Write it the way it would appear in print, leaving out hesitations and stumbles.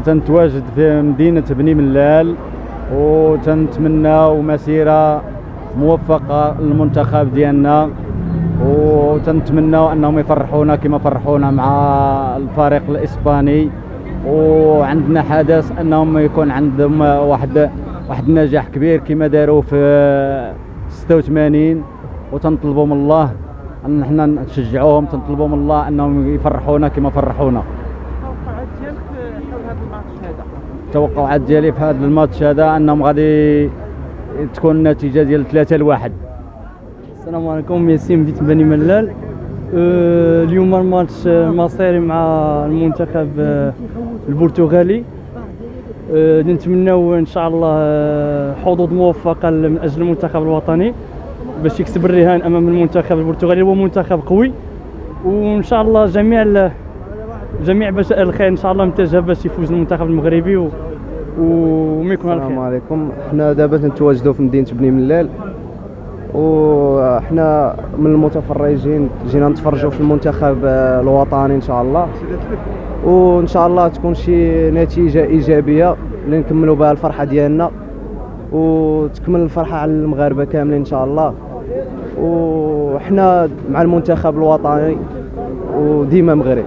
تنتواجد في مدينة بني ملال، وتنتمناو مسيرة موفقة للمنتخب ديالنا، وتنتمناو انهم يفرحونا كما فرحونا مع الفريق الاسباني. وعندنا حدث انهم يكون عندهم واحد النجاح كبير كما داروا في 86، وتنطلبوا من الله ان احنا نشجعوهم، تنطلبوا من الله انهم يفرحونا كما فرحونا. التوقعات ديالي في هذا الماتش هذا انهم غادي تكون النتيجه ديال 3-1. السلام عليكم، ياسين بيت بني ملال. اليوم الماتش مصيري مع المنتخب البرتغالي. نتمناو ان شاء الله حظوظ موفقه من اجل المنتخب الوطني باش يكسب الرهان امام المنتخب البرتغالي. هو منتخب قوي، وان شاء الله جميع بشائر الخير ان شاء الله متجهه باش يفوز المنتخب المغربي وما يكون على خير. السلام عليكم. حنا دابا تنتواجدوا في مدينه بني ملال، وحنا من المتفرجين جينا نتفرجوا في المنتخب الوطني ان شاء الله، وان شاء الله تكون شي نتيجه ايجابيه اللي نكملوا بها الفرحه ديالنا، وتكمل الفرحه على المغاربه كاملين ان شاء الله. وحنا مع المنتخب الوطني وديما مغرب.